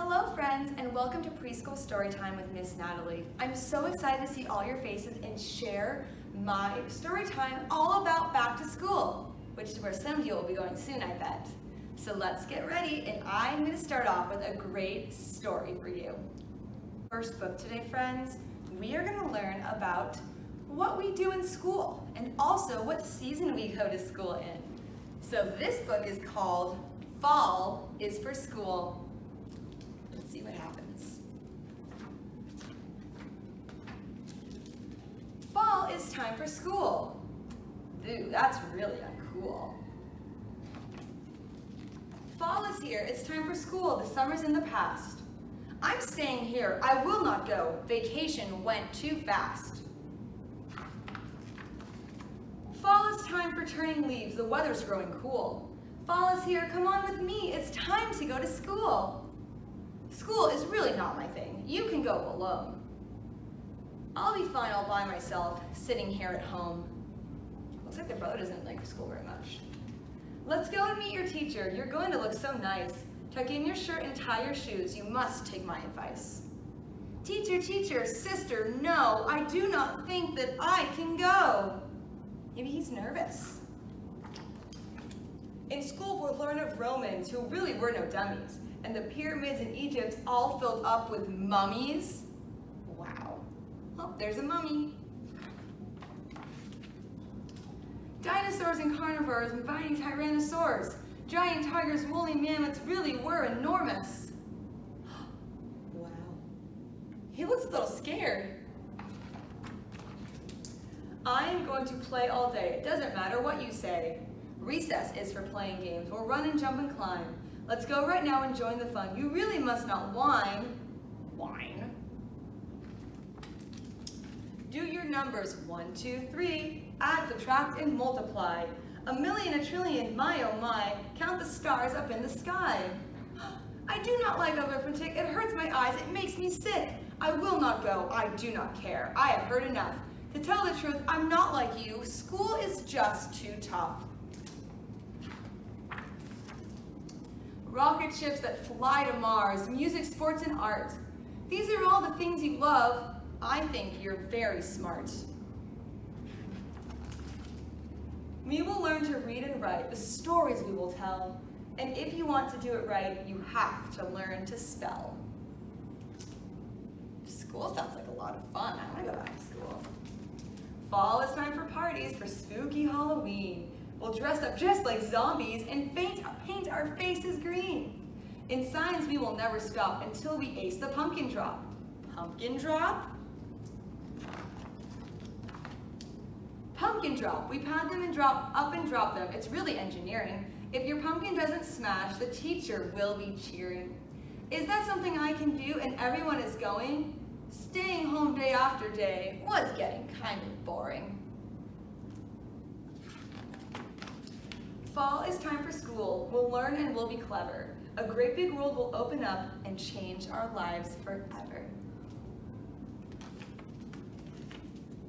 Hello friends, and welcome to Preschool Storytime with Miss Natalie. I'm so excited to see all your faces and share my story time all about back to school, which is where some of you will be going soon, I bet. So let's get ready, and I'm going to start off with a great story for you. First book today, friends, we are going to learn about what we do in school and also what season we go to school in. So this book is called Fall is for School. Let's see what happens. Fall is time for school. Ooh, that's really uncool. Fall is here. It's time for school. The summer's in the past. I'm staying here. I will not go. Vacation went too fast. Fall is time for turning leaves. The weather's growing cool. Fall is here. Come on with me. It's time to go to school. School is really not my thing. You can go alone. I'll be fine all by myself, sitting here at home. Looks like the brother doesn't like school very much. Let's go and meet your teacher. You're going to look so nice. Tuck in your shirt and tie your shoes. You must take my advice. Teacher, teacher, sister, no, I do not think that I can go. Maybe he's nervous. In school, we'll learn of Romans who really were no dummies, and the pyramids in Egypt all filled up with mummies. Wow. Oh, there's a mummy. Dinosaurs and carnivores inviting tyrannosaurs. Giant tigers, woolly mammoths really were enormous. Wow. He looks a little scared. I am going to play all day. It doesn't matter what you say. Recess is for playing games. We'll run and jump and climb. Let's go right now and join the fun. You really must not whine. Whine. Do your numbers 1, 2, 3. Add, subtract, and multiply. A million, a trillion, my oh my. Count the stars up in the sky. I do not like arithmetic. It hurts my eyes. It makes me sick. I will not go. I do not care. I have heard enough. To tell the truth, I'm not like you. School is just too tough. Rocket ships that fly to Mars, music, sports, and art. These are all the things you love. I think you're very smart. We will learn to read and write, the stories we will tell. And if you want to do it right, you have to learn to spell. School sounds like a lot of fun. I want to go back to school. Fall is time for parties for spooky Halloween. We'll dress up just like zombies and paint our faces green. In science, we will never stop until we ace the pumpkin drop. Pumpkin drop? Pumpkin drop. We pad them and drop up and drop them. It's really engineering. If your pumpkin doesn't smash, the teacher will be cheering. Is that something I can do and everyone is going? Staying home day after day was getting kind of boring. Fall is time for school. We'll learn and we'll be clever. A great big world will open up and change our lives forever.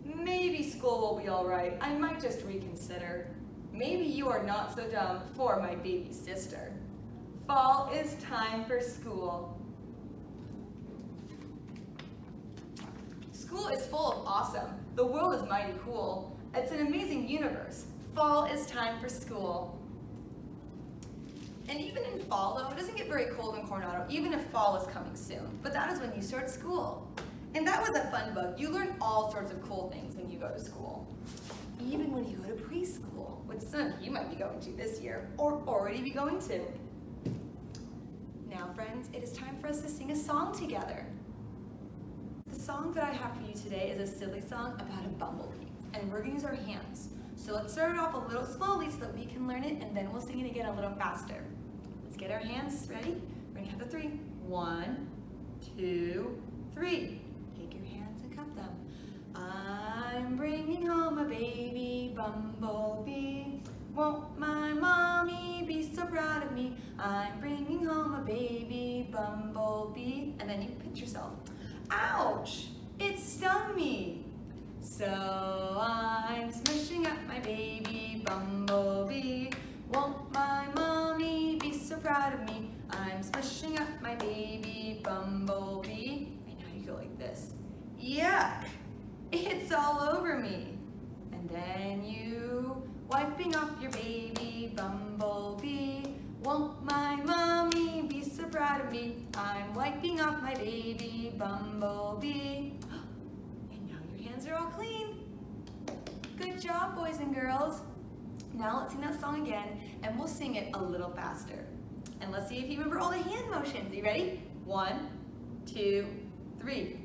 Maybe school will be all right. I might just reconsider. Maybe you are not so dumb for my baby sister. Fall is time for school. School is full of awesome. The world is mighty cool. It's an amazing universe. Fall is time for school. And even in fall, though, it doesn't get very cold in Coronado, even if fall is coming soon. But that is when you start school. And that was a fun book. You learn all sorts of cool things when you go to school. Even when you go to preschool, which some of you might be going to this year, or already be going to. Now, friends, it is time for us to sing a song together. The song that I have for you today is a silly song about a bumblebee, and we're going to use our hands. So let's start it off a little slowly so that we can learn it, and then we'll sing it again a little faster. Let's get our hands ready. We're going to count to 3. 1, 2, 3. Take your hands and count them. I'm bringing home a baby bumblebee. Won't my mommy be so proud of me? I'm bringing home a baby bumblebee. And then you pinch yourself. Ouch! It stung me. So I'm smashing up my baby bumblebee. Won't my mommy be so proud of me? I'm smashing up my baby it's all over me. And then you wiping off your baby bumblebee. Won't my mommy be so proud of me? I'm wiping off my baby bumblebee. And now your hands are all clean. Good job, boys and girls. Now let's sing that song again, and we'll sing it a little faster. And let's see if you remember all the hand motions. Are you ready? 1, 2, 3.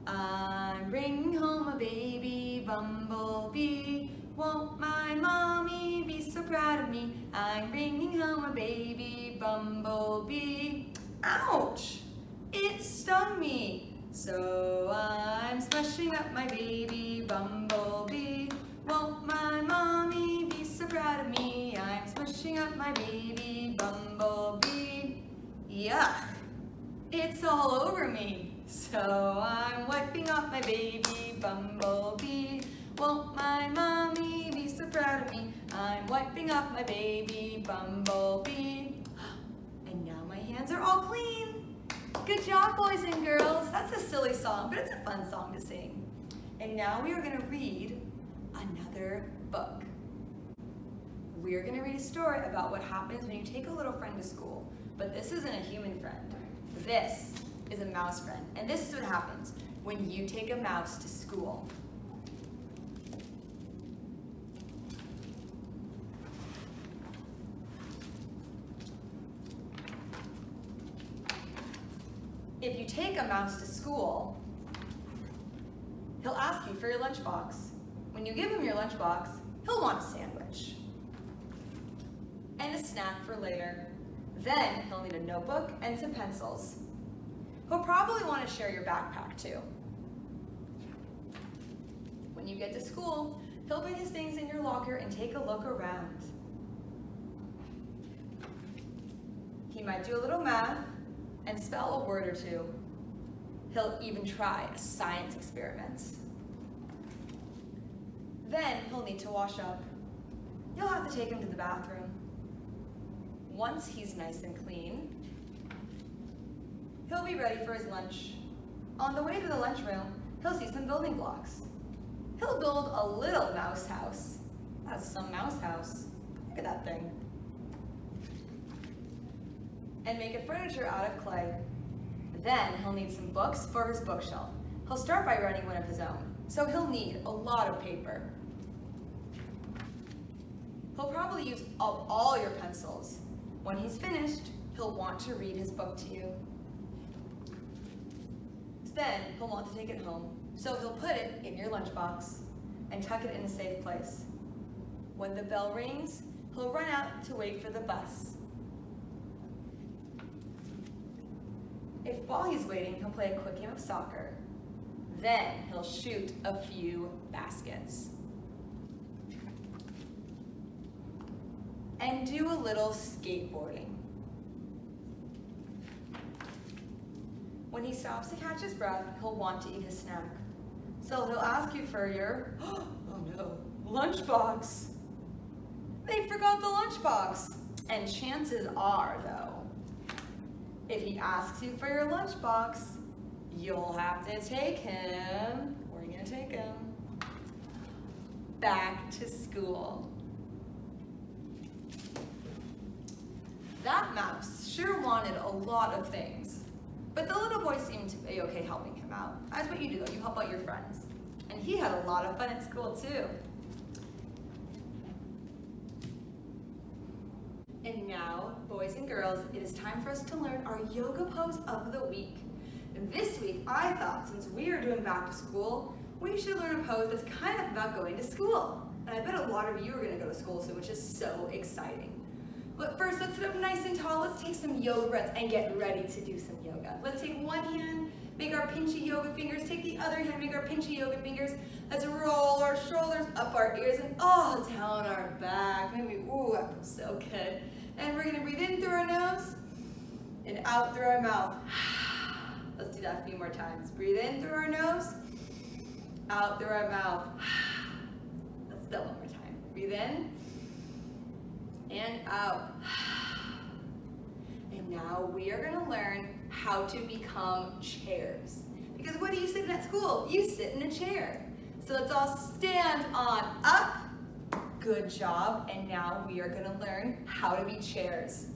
I'm bringing home a baby bumblebee. Won't my mommy be so proud of me? I'm bringing home a baby bumblebee. Ouch! It stung me. So I'm smashing up my baby bumblebee. Won't my mommy be so proud of me? I'm smashing up my baby bumblebee. Yuck! It's all over me. So I'm wiping off my baby bumblebee. Won't my mommy be so proud of me? I'm wiping off my baby bumblebee. And now my hands are all clean. Good job, boys and girls. That's a silly song, but it's a fun song to sing. And now we are going to read another book. We are going to read a story about what happens when you take a little friend to school. But this isn't a human friend. This is a mouse friend. And this is what happens when you take a mouse to school. If you take a mouse to school, he'll ask you for your lunchbox. When you give him your lunchbox, he'll want a sandwich and a snack for later. Then he'll need a notebook and some pencils. He'll probably want to share your backpack too. When you get to school, he'll put his things in your locker and take a look around. He might do a little math and spell a word or two. He'll even try a science experiment. Then he'll need to wash up. You'll have to take him to the bathroom. Once he's nice and clean, he'll be ready for his lunch. On the way to the lunchroom, he'll see some building blocks. He'll build a little mouse house. That's some mouse house. Look at that thing. And make a furniture out of clay. Then he'll need some books for his bookshelf. He'll start by writing one of his own, so he'll need a lot of paper. He'll probably use up all your pencils. When he's finished, he'll want to read his book to you. Then he'll want to take it home, so he'll put it in your lunchbox and tuck it in a safe place. When the bell rings, he'll run out to wait for the bus. If while he's waiting, he'll play a quick game of soccer. Then he'll shoot a few baskets. And do a little skateboarding. When he stops to catch his breath, he'll want to eat his snack. So he'll ask you for your, oh no, lunchbox. They forgot the lunchbox. And chances are, though, if he asks you for your lunchbox, you'll have to take him, where are you gonna take him? Back to school. That mouse sure wanted a lot of things, but the little boy seemed to be okay helping him out. That's what you do though, you help out your friends. And he had a lot of fun at school too. And now, boys and girls, it is time for us to learn our yoga pose of the week. And this week, I thought since we are doing back to school, we should learn a pose that's kind of about going to school. And I bet a lot of you are gonna go to school soon, which is so exciting. But first, let's sit up nice and tall. Let's take some yoga breaths and get ready to do some yoga. Let's take one hand, make our pinchy yoga fingers. Take the other hand, make our pinchy yoga fingers. Let's roll our shoulders up our ears and all down our back. Maybe, ooh, that feels so good. And we're gonna breathe in through our nose and out through our mouth. Let's do that a few more times. Breathe in through our nose, out through our mouth. Let's do that one more time. Breathe in and out. And now we are gonna learn how to become chairs. Because what do you sit in at school? You sit in a chair. So let's all stand on up. Good job. And now we are gonna learn how to be chairs.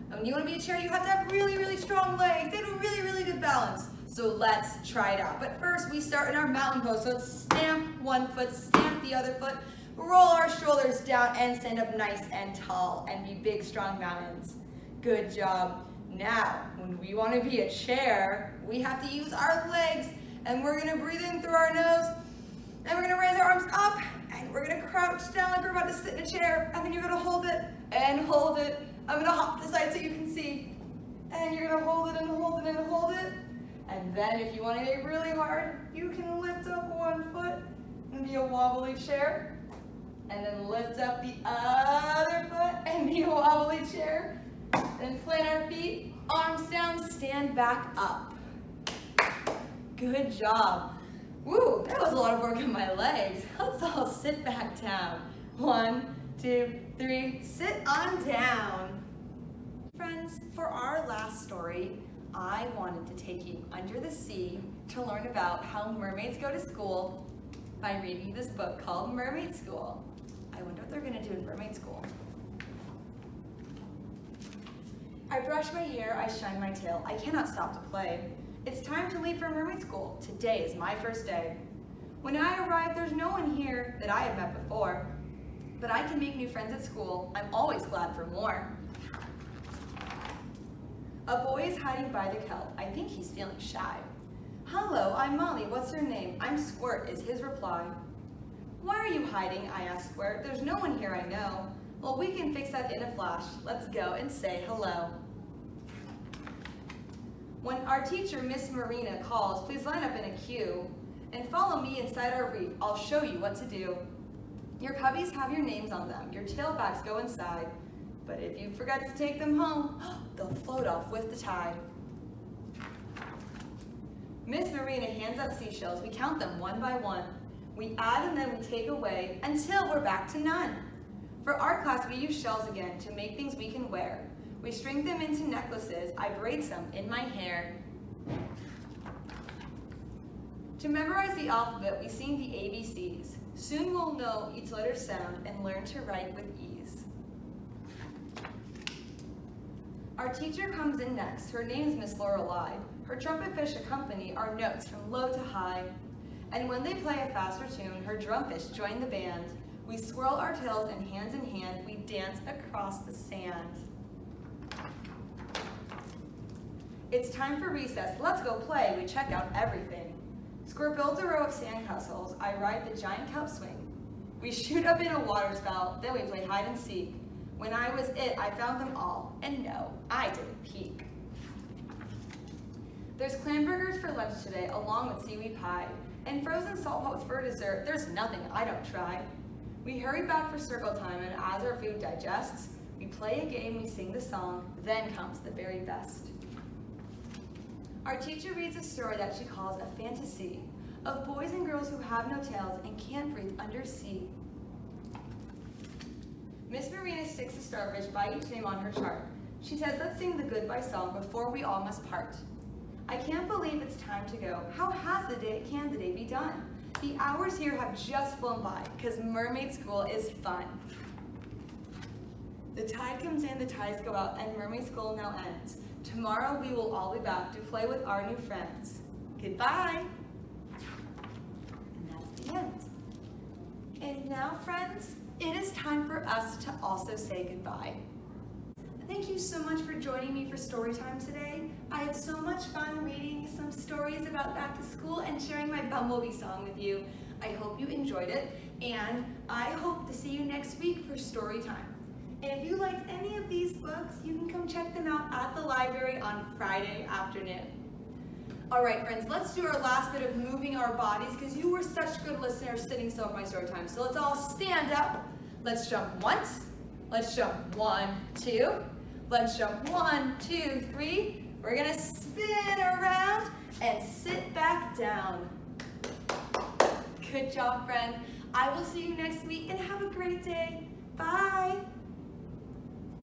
And when you wanna be a chair, you have to have really, really strong legs. They have a really, really good balance. So let's try it out. But first we start in our mountain pose. So let's stamp one foot, stamp the other foot, roll our shoulders down and stand up nice and tall and be big, strong mountains. Good job. Now, when we want to be a chair, we have to use our legs, and we're going to breathe in through our nose, and we're going to raise our arms up, and we're going to crouch down like we're about to sit in a chair, and then you're going to hold it and hold it. I'm going to hop to the side so you can see, and you're going to hold it and hold it and hold it. And then if you want to get really hard, you can lift up one foot and be a wobbly chair, and then lift up the other foot and be a wobbly chair. Then plant our feet, arms down, stand back up. Good job. Woo, that was a lot of work on my legs. Let's all sit back down. 1, 2, 3, sit on down. Friends, for our last story, I wanted to take you under the sea to learn about how mermaids go to school by reading this book called Mermaid School. I wonder what they're gonna do in Mermaid School. I brush my hair, I shine my tail. I cannot stop to play. It's time to leave for Mermaid School. Today is my first day. When I arrive, there's no one here that I have met before. But I can make new friends at school. I'm always glad for more. A boy is hiding by the kelp. I think he's feeling shy. Hello, I'm Molly. What's your name? I'm Squirt, is his reply. Why are you hiding? I ask Squirt. There's no one here I know. Well, we can fix that in a flash. Let's go and say hello. When our teacher, Miss Marina, calls, please line up in a queue and follow me inside our reef. I'll show you what to do. Your cubbies have your names on them. Your tailbacks go inside. But if you forget to take them home, they'll float off with the tide. Miss Marina hands up seashells. We count them one by one. We add and then we take away until we're back to none. For our class, we use shells again to make things we can wear. We string them into necklaces. I braid some in my hair. To memorize the alphabet, we sing the ABCs. Soon we'll know each letter's sound and learn to write with ease. Our teacher comes in next. Her name's Miss Lorelei. Her trumpet fish accompany our notes from low to high. And when they play a faster tune, her drumfish join the band. We swirl our tails and hands in hand, we dance across the sand. It's time for recess. Let's go play. We check out everything. Squirt builds a row of sandcastles. I ride the giant kelp swing. We shoot up in a water spout, then we play hide and seek. When I was it, I found them all, and no, I didn't peek. There's clam burgers for lunch today, along with seaweed pie, and frozen salt pops for dessert. There's nothing I don't try. We hurry back for circle time, and as our food digests, we play a game, we sing the song, then comes the very best. Our teacher reads a story that she calls a fantasy of boys and girls who have no tails and can't breathe undersea. Miss Marina sticks a starfish by each name on her chart. She says, let's sing the goodbye song before we all must part. I can't believe it's time to go. How can the day be done? The hours here have just flown by because Mermaid School is fun. The tide comes in, the tides go out, and Mermaid School now ends. Tomorrow we will all be back to play with our new friends. Goodbye. And that's the end. And now, friends, it is time for us to also say goodbye. Thank you so much for joining me for Storytime today. I had so much fun reading some stories about back to school and sharing my Bumblebee song with you. I hope you enjoyed it, and I hope to see you next week for Storytime. And if you liked any of these books, you can come check them out at the library on Friday afternoon. All right, friends, let's do our last bit of moving our bodies because you were such good listeners sitting still for my story time. So let's all stand up. Let's jump once. Let's jump 1, 2. Let's jump 1, 2, 3. We're gonna spin around and sit back down. Good job, friend. I will see you next week and have a great day. Bye.